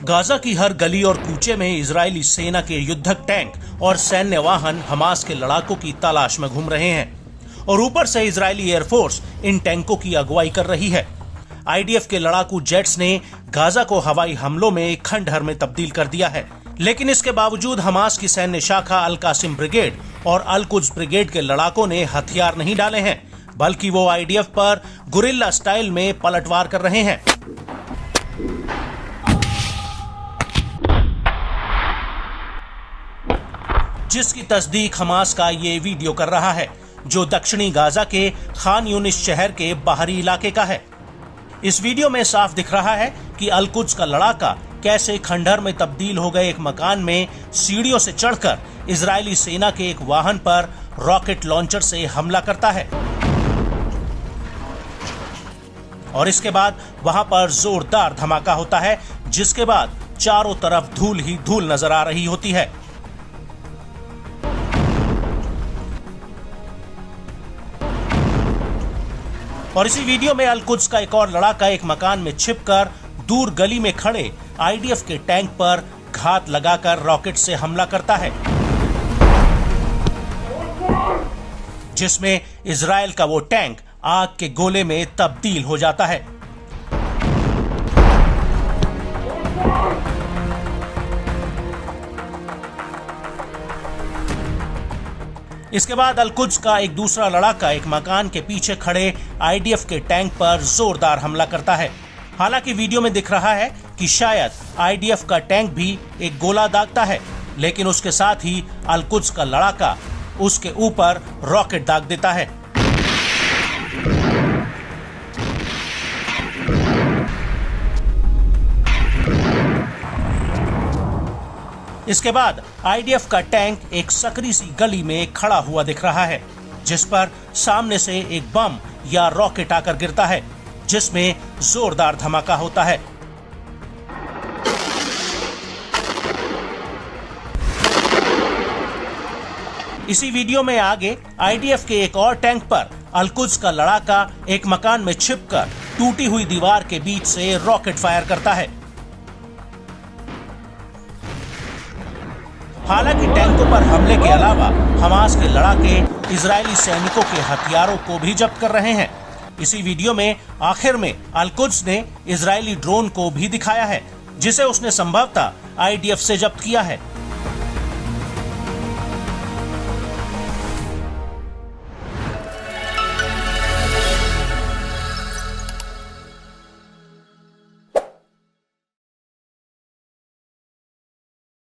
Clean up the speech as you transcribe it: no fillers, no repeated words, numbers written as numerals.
Gaza की हर गली और कूचे में इजरायली सेना के युद्धक टैंक और सैन्य वाहन हमास के लड़ाकों की तलाश में घूम रहे हैं और ऊपर से इजरायली एयरफोर्स इन टैंकों की अगुवाई कर रही है। आईडीएफ के लड़ाकू जेट्स ने गाजा को हवाई हमलों में खंडहर में तब्दील कर दिया है, लेकिन इसके बावजूद हमास की सैन्य शाखा अल कासिम ब्रिगेड और अल कुद्स ब्रिगेड के लड़ाकों ने हथियार नहीं डाले हैं, बल्कि वो आईडीएफ पर गुरिल्ला स्टाइल में पलटवार कर रहे हैं। जिसकी तस्दीक हमास का ये वीडियो कर रहा है, जो दक्षिणी गाजा के खान यूनिस शहर के बाहरी इलाके का है। इस वीडियो में साफ दिख रहा है कि अल कुद्स का लड़ाका कैसे खंडहर में तब्दील हो गए एक मकान में सीढ़ियों से चढ़कर इजरायली सेना के एक वाहन पर रॉकेट लॉन्चर से हमला करता है और इसके बाद वहां पर जोरदार धमाका होता है, जिसके बाद चारों तरफ धूल ही धूल नजर आ रही होती है। और इसी वीडियो में अल कुद्स का एक और लड़ाका एक मकान में छिपकर दूर गली में खड़े आईडीएफ के टैंक पर घात लगाकर रॉकेट से हमला करता है, जिसमें इजराइल का वो टैंक आग के गोले में तब्दील हो जाता है। इसके बाद अल कुद्स का एक दूसरा लड़ाका एक मकान के पीछे खड़े आईडीएफ के टैंक पर जोरदार हमला करता है। हालांकि वीडियो में दिख रहा है कि शायद आईडीएफ का टैंक भी एक गोला दागता है, लेकिन उसके साथ ही अल कुद्स का लड़ाका उसके ऊपर रॉकेट दाग देता है। इसके बाद आईडीएफ का टैंक एक सकरी सी गली में खड़ा हुआ दिख रहा है, जिस पर सामने से एक बम या रॉकेट आकर गिरता है, जिसमें जोरदार धमाका होता है। इसी वीडियो में आगे आईडीएफ के एक और टैंक पर अल कुद्स का लड़ाका एक मकान में छिपकर टूटी हुई दीवार के बीच से रॉकेट फायर करता है। हालांकि टैंकों पर हमले के अलावा हमास के लड़ाके इजरायली सैनिकों के हथियारों को भी जब्त कर रहे हैं। इसी वीडियो में आखिर में अल कुद्स ने इजरायली ड्रोन को भी दिखाया है, जिसे उसने संभवतः आईडीएफ से जब्त किया है।